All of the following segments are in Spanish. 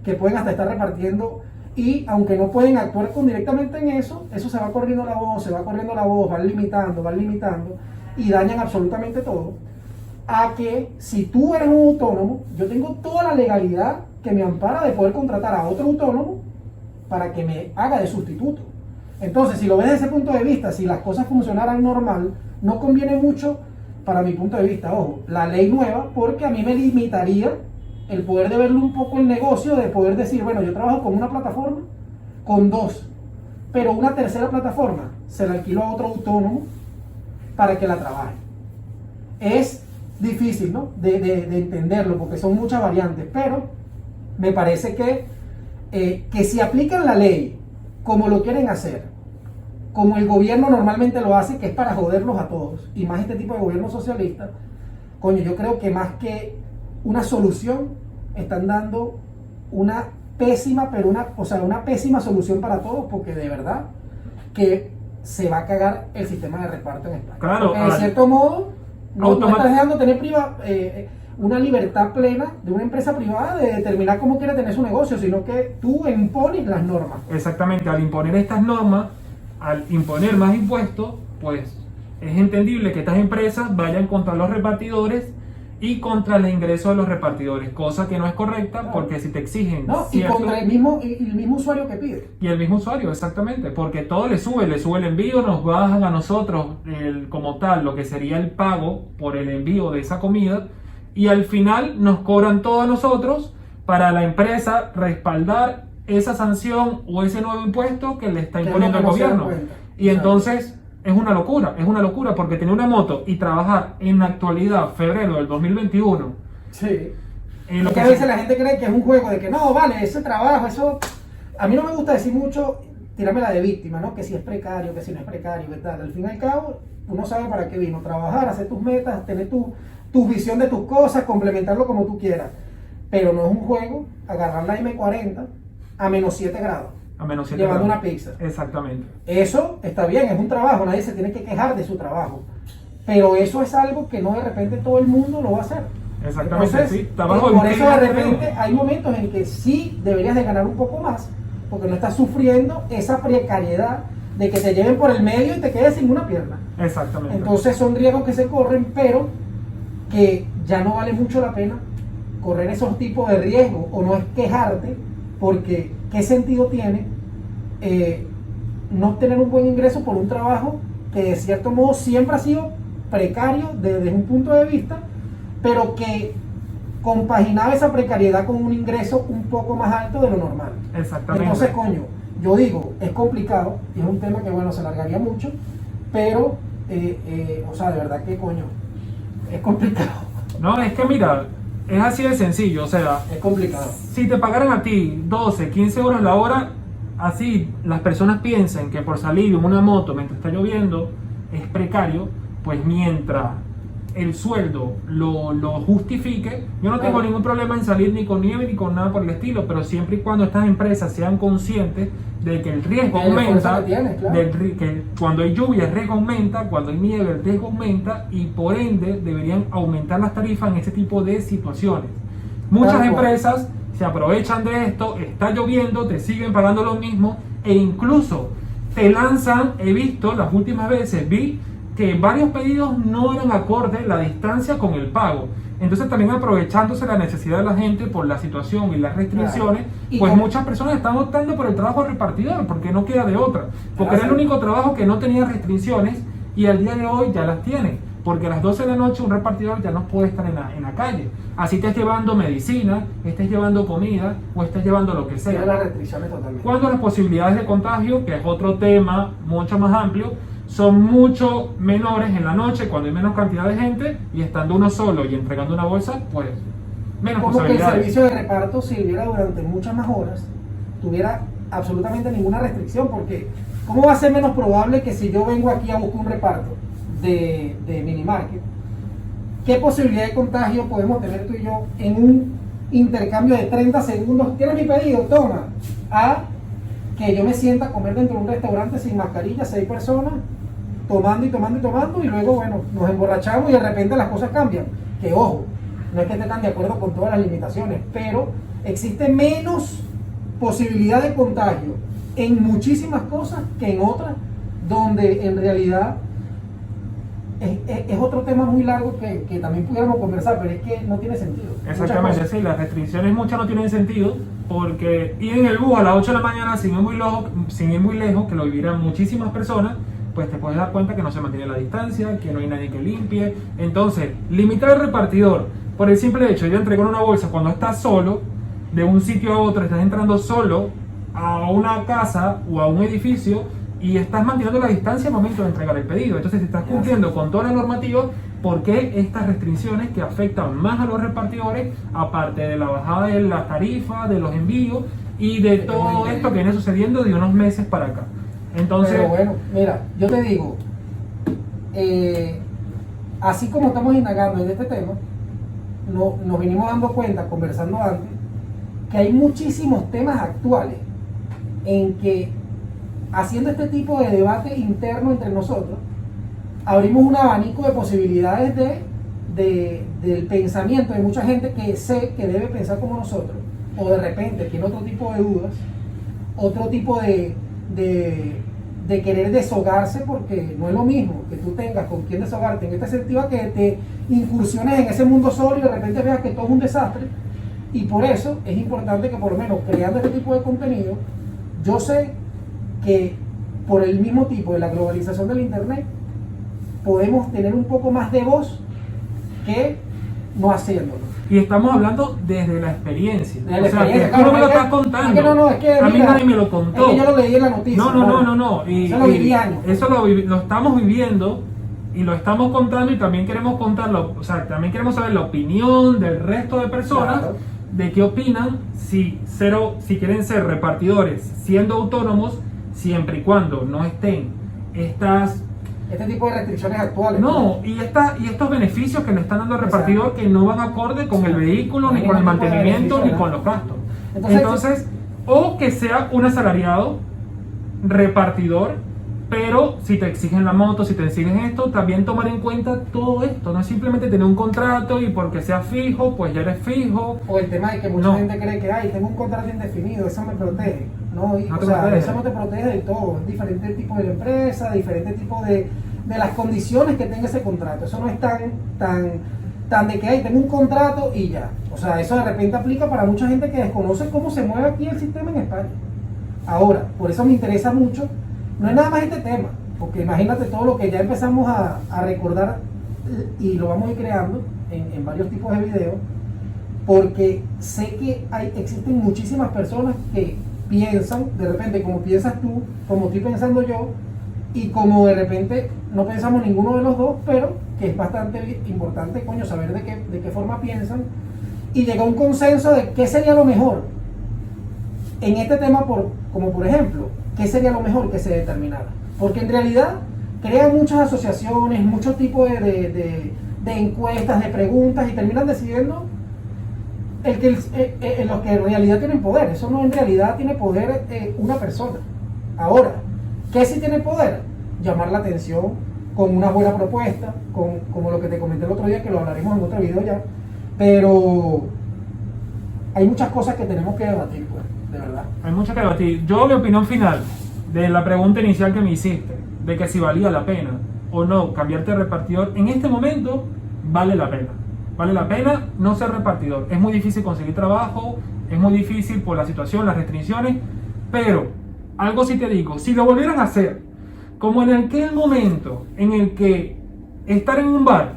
que pueden hasta estar repartiendo, y aunque no pueden actuar directamente en eso, eso se va corriendo la voz, van limitando, y dañan absolutamente todo. A que si tú eres un autónomo, yo tengo toda la legalidad que me ampara de poder contratar a otro autónomo para que me haga de sustituto. Entonces, si lo ves desde ese punto de vista, si las cosas funcionaran normal, no conviene mucho, para mi punto de vista, ojo, la ley nueva, porque a mí me limitaría el poder de verlo un poco el negocio, de poder decir, bueno, yo trabajo con una plataforma, con dos, pero una tercera plataforma se la alquilo a otro autónomo para que la trabaje. Es difícil, ¿no?, de entenderlo, porque son muchas variantes, pero me parece que si aplican la ley como lo quieren hacer, como el gobierno normalmente lo hace, que es para joderlos a todos, y más este tipo de gobierno socialista, coño, yo creo que más que una solución, están dando una pésima, pero una pésima solución para todos, porque de verdad que se va a cagar el sistema de reparto en España. Claro, porque de cierto modo, no estás dejando tener una libertad plena de una empresa privada de determinar cómo quiere tener su negocio, sino que tú impones las normas. Exactamente, al imponer estas normas, al imponer más impuestos, pues es entendible que estas empresas vayan contra los repartidores y contra el ingreso de los repartidores, cosa que no es correcta, claro, porque si te exigen... No, y contra el mismo usuario que pide. Y el mismo usuario, exactamente, porque todo le sube el envío, nos bajan a nosotros como tal lo que sería el pago por el envío de esa comida, y al final nos cobran todo a nosotros para la empresa respaldar esa sanción o ese nuevo impuesto que le está imponiendo el gobierno. Y entonces es una locura, porque tener una moto y trabajar en la actualidad, febrero del 2021. Sí. Lo que a veces la gente cree que es un juego, de que no, vale, ese trabajo, eso... A mí no me gusta decir mucho, tirarme la de víctima, ¿no? Que si es precario, que si no es precario, que tal. Al fin y al cabo, uno sabe para qué vino, trabajar, hacer tus metas, tener tu visión de tus cosas, complementarlo como tú quieras. Pero no es un juego agarrar la M40 a menos 7 grados. A menos 7 llevando grados. una pizza. Exactamente. Eso está bien, es un trabajo, nadie se tiene que quejar de su trabajo. Pero eso es algo que no de repente todo el mundo lo va a hacer. Exactamente. Entonces, sí. Por eso de repente hay momentos en que sí deberías de ganar un poco más, porque no estás sufriendo esa precariedad de que te lleven por el medio y te quedes sin una pierna. Exactamente. Entonces son riesgos que se corren, pero que ya no vale mucho la pena correr esos tipos de riesgos, o no es quejarte, porque ¿qué sentido tiene no tener un buen ingreso por un trabajo que de cierto modo siempre ha sido precario desde un punto de vista, pero que compaginaba esa precariedad con un ingreso un poco más alto de lo normal? Exactamente. Entonces, coño, yo digo, es complicado, y es un tema que, bueno, se alargaría mucho, pero, o sea, de verdad que, coño, es complicado. No, es que mira, es así de sencillo, o sea, es complicado. Si te pagaran a ti 12, 15 euros la hora, así las personas piensan que por salir en una moto mientras está lloviendo es precario, pues mientras el sueldo lo justifique, yo no tengo ningún problema en salir ni con nieve ni con nada por el estilo, pero siempre y cuando estas empresas sean conscientes de que el riesgo aumenta, que cuando hay lluvia el riesgo aumenta, cuando hay nieve el riesgo aumenta, y por ende deberían aumentar las tarifas en ese tipo de situaciones. Muchas empresas se aprovechan de esto, está lloviendo, te siguen pagando lo mismo, e incluso te lanzan, he visto las últimas veces, vi que varios pedidos no eran acorde la distancia con el pago. Entonces también aprovechándose la necesidad de la gente por la situación y las restricciones, pues muchas personas están optando por el trabajo repartidor, porque no queda de otra, porque era el único trabajo que no tenía restricciones, y al día de hoy ya las tiene, porque a las 12 de la noche un repartidor ya no puede estar en la calle, así estés llevando medicina, estés llevando comida o estés llevando lo que sea. Tiene las restricciones totalmente. Cuando las posibilidades de contagio, que es otro tema mucho más amplio, son mucho menores en la noche, cuando hay menos cantidad de gente, y estando uno solo y entregando una bolsa, pues menos como posibilidades. Que el servicio de reparto sirviera durante muchas más horas, tuviera absolutamente ninguna restricción, porque ¿cómo va a ser menos probable que si yo vengo aquí a buscar un reparto de minimarket, qué posibilidad de contagio podemos tener tú y yo en un intercambio de 30 segundos? ¿Tienes mi pedido? Toma. A que yo me sienta a comer dentro de un restaurante sin mascarilla, 6 personas, tomando y luego, bueno, nos emborrachamos y de repente las cosas cambian. Que ojo, no es que esté tan de acuerdo con todas las limitaciones, pero existe menos posibilidad de contagio en muchísimas cosas que en otras, donde en realidad es otro tema muy largo que también pudiéramos conversar, pero es que no tiene sentido. Exactamente, sí, las restricciones muchas no tienen sentido, porque ir en el bus a las 8 de la mañana sin ir muy lejos, que lo vivirán muchísimas personas, pues te puedes dar cuenta que no se mantiene la distancia, que no hay nadie que limpie. Entonces, limitar al repartidor por el simple hecho de entregar una bolsa cuando estás solo, de un sitio a otro, estás entrando solo a una casa o a un edificio y estás manteniendo la distancia al momento de entregar el pedido. Entonces, si estás cumpliendo con toda la normativa, ¿por qué estas restricciones que afectan más a los repartidores, aparte de la bajada de las tarifas, de los envíos y de todo esto que viene sucediendo de unos meses para acá? Entonces, pero bueno, mira, yo te digo, así como estamos indagando en este tema, nos venimos dando cuenta, conversando antes, que hay muchísimos temas actuales en que, haciendo este tipo de debate interno entre nosotros, abrimos un abanico de posibilidades del pensamiento de mucha gente que sé que debe pensar como nosotros, o de repente tiene otro tipo de dudas, otro tipo de querer deshogarse, porque no es lo mismo que tú tengas con quien desahogarte en este sentido, que te incursiones en ese mundo solo y de repente veas que todo es un desastre. Y por eso es importante que, por lo menos creando este tipo de contenido, yo sé que por el mismo tipo de la globalización del internet podemos tener un poco más de voz que no haciéndolo. y estamos hablando desde la experiencia. Desde la o sea, experiencia, que tú no me lo claro, estás contando. es que no, es que, a mí mira, nadie me lo contó. Es que yo lo leí en la noticia. No. Eso lo viví años. Eso lo estamos viviendo y lo estamos contando, y también queremos contarlo. O sea, también queremos saber la opinión del resto de personas, Claro. de qué opinan si quieren ser repartidores siendo autónomos, siempre y cuando no estén Este tipo de restricciones actuales. no, y estos beneficios que le están dando al repartidor, que no van acorde con el vehículo, ni con el mantenimiento, ni con los gastos. Entonces, o que sea un asalariado repartidor, pero si te exigen la moto, si te exigen esto, también tomar en cuenta todo esto. No es simplemente tener un contrato y porque sea fijo, pues ya eres fijo. O el tema de que mucha gente cree que, tengo un contrato indefinido, eso me protege. No, eso no te protege del todo. Es diferente tipo de la empresa, diferente tipo de las condiciones que tenga ese contrato. Eso no es tan de que tengo un contrato y ya. O sea, eso de repente aplica para mucha gente que desconoce cómo se mueve aquí el sistema en España. Ahora, por eso me interesa mucho. No es nada más este tema, porque imagínate todo lo que ya empezamos a recordar y lo vamos a ir creando en varios tipos de videos, porque sé que existen muchísimas personas que piensan, de repente, como piensas tú, como estoy pensando yo, y como de repente no pensamos ninguno de los dos, pero que es bastante importante, saber de qué forma piensan y llegar a un consenso de qué sería lo mejor en este tema, como por ejemplo, ¿qué sería lo mejor que se determinara? Porque en realidad crean muchas asociaciones, muchos tipos de encuestas, de preguntas, y terminan decidiendo los que en realidad tienen poder. Eso no en realidad tiene poder una persona. Ahora, ¿qué sí tiene poder? Llamar la atención con una buena propuesta, como lo que te comenté el otro día, que lo hablaremos en otro video ya. Pero hay muchas cosas que tenemos que debatir, pues, de verdad. Hay mucho que debatir. Yo, mi opinión final de la pregunta inicial que me hiciste, de que si valía la pena o no cambiarte de repartidor, en este momento vale la pena. Vale la pena no ser repartidor. Es muy difícil conseguir trabajo, es muy difícil por la situación, las restricciones, pero algo sí te digo, si lo volvieran a hacer, como en aquel momento en el que estar en un bar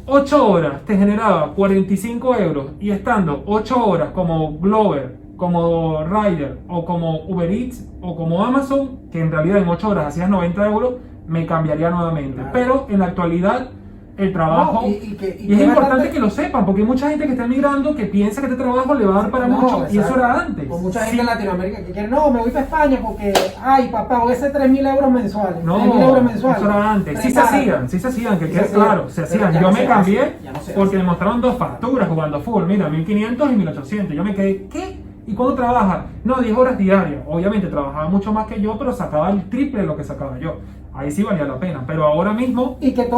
8 horas te generaba 45 euros y estando 8 horas como Glover, como Rider o como Uber Eats o como Amazon, que en realidad en 8 horas hacías 90 euros, me cambiaría nuevamente. Claro. Pero en la actualidad el trabajo, No, y es importante que lo sepan, porque hay mucha gente que está migrando que piensa que este trabajo le va a dar para mucho, y eso era antes. O mucha gente en Latinoamérica que quiere, no, me voy para España porque, papá, voy a hacer 3.000 euros mensuales. No, 3.000 euros mensuales. eso era antes. Sí se hacían, que quede claro, se hacían. Yo me cambié porque me mostraron 2 facturas jugando fútbol, mira, 1.500 y 1.800. Yo me quedé, ¿qué? ¿Y cuándo trabaja? No, 10 horas diarias. Obviamente trabajaba mucho más que yo, pero sacaba el triple de lo que sacaba yo. Ahí sí valía la pena, pero ahora mismo... Y que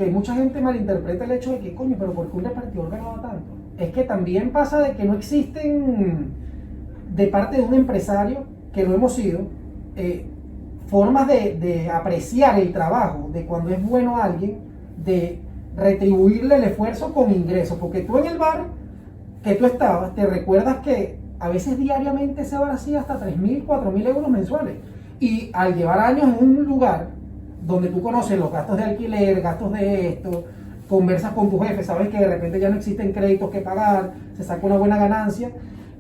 mucha gente malinterpreta el hecho de que, coño, pero ¿por qué un repartidor ganaba tanto? es que también pasa de que no existen, de parte de un empresario, que lo hemos sido, formas de apreciar el trabajo, de cuando es bueno alguien, de retribuirle el esfuerzo con ingresos, porque tú en el bar que tú estabas, te recuerdas que a veces diariamente ese bar hacía hasta 3.000, 4.000 euros mensuales, y al llevar años en un lugar donde tú conoces los gastos de alquiler, gastos de esto, conversas con tu jefe, sabes que de repente ya no existen créditos que pagar, se saca una buena ganancia,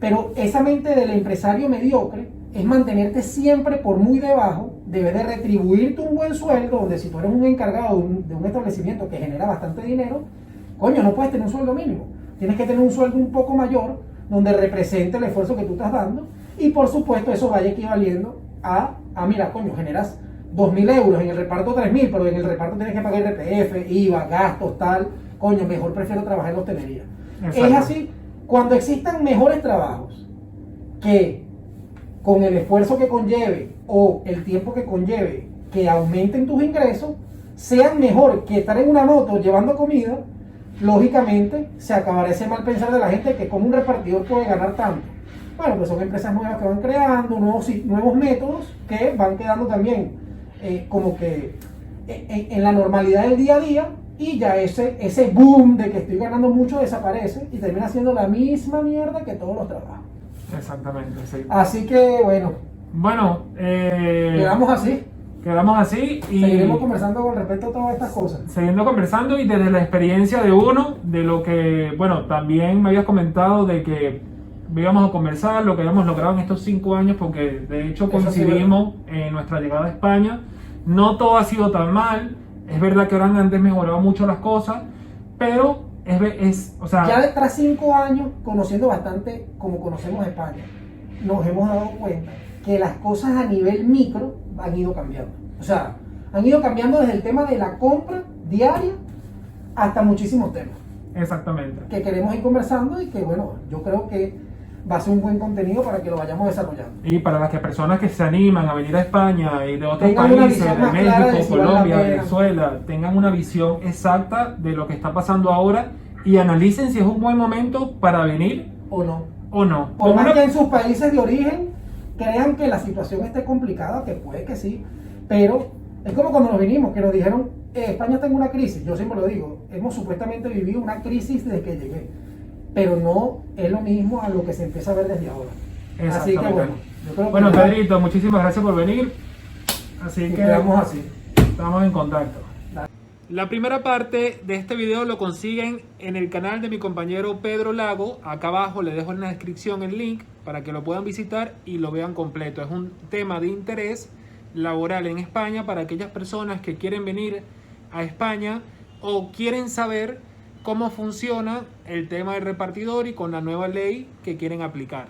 pero esa mente del empresario mediocre es mantenerte siempre por muy debajo, debes de retribuirte un buen sueldo, donde si tú eres un encargado de un establecimiento que genera bastante dinero, coño, no puedes tener un sueldo mínimo, tienes que tener un sueldo un poco mayor, donde represente el esfuerzo que tú estás dando, y por supuesto eso vaya equivaliendo a mira, coño, generas 2.000 euros, en el reparto 3.000, pero en el reparto tienes que pagar IRPF, IVA, gastos, tal, coño, mejor prefiero trabajar en la hostelería. Exacto. Es así, cuando existan mejores trabajos que con el esfuerzo que conlleve o el tiempo que conlleve que aumenten tus ingresos, sean mejor que estar en una moto llevando comida, lógicamente se acabará ese mal pensar de la gente que como un repartidor puede ganar tanto. Bueno, pues son empresas nuevas que van creando nuevos métodos que van quedando también como que en la normalidad del día a día, y ya ese boom de que estoy ganando mucho desaparece y termina siendo la misma mierda que todos los trabajos. Exactamente, sí. Así que bueno, Bueno, quedamos así. quedamos así y Seguiremos conversando con respecto a todas estas cosas. siguiendo conversando, y desde la experiencia de uno, de lo que, bueno, también me habías comentado de que íbamos a conversar, lo que habíamos logrado en estos 5 años, porque de hecho Eso sí, coincidimos en nuestra llegada a España. No todo ha sido tan mal, es verdad que ahora han antes mejorado mucho las cosas, pero o sea, Ya tras 5 años conociendo bastante como conocemos España, nos hemos dado cuenta que las cosas a nivel micro han ido cambiando. O sea, han ido cambiando desde el tema de la compra diaria hasta muchísimos temas exactamente. que queremos ir conversando y que bueno, yo creo que va a ser un buen contenido para que lo vayamos desarrollando. Y para las personas que se animan a venir a España y de otros Tengan una países, visión de más clara de México, si vale la Colombia, pena. Venezuela, tengan una visión exacta de lo que está pasando ahora y analicen si es un buen momento para venir ¿O no? o no. Por Como más una- que en sus países de origen crean que la situación esté complicada, que puede que sí, pero es como cuando nos vinimos, que nos dijeron, España está en una crisis. Yo siempre lo digo, hemos supuestamente vivido una crisis desde que llegué, pero no es lo mismo a lo que se empieza a ver desde ahora. Así que Exactamente. bueno, yo creo que Bueno, ya Pedrito, muchísimas gracias por venir. Así que quedamos así. estamos en contacto. Dale. La primera parte de este video lo consiguen en el canal de mi compañero Pedro Lago. Acá abajo les dejo en la descripción el link para que lo puedan visitar y lo vean completo. Es un tema de interés laboral en España para aquellas personas que quieren venir a España o quieren saber cómo funciona el tema del repartidor y con la nueva ley que quieren aplicar.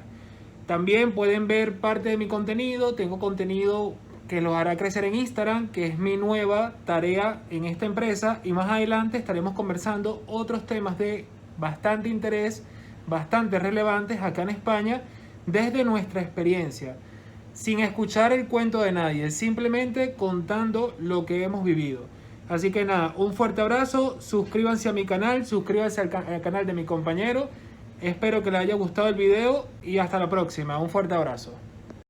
También pueden ver parte de mi contenido. Tengo contenido que los hará crecer en Instagram, que es mi nueva tarea en esta empresa, y más adelante estaremos conversando otros temas de bastante interés, bastante relevantes acá en España, desde nuestra experiencia, sin escuchar el cuento de nadie, simplemente contando lo que hemos vivido. Así que nada, un fuerte abrazo, suscríbanse a mi canal, suscríbanse al canal de mi compañero, espero que les haya gustado el video y hasta la próxima, un fuerte abrazo.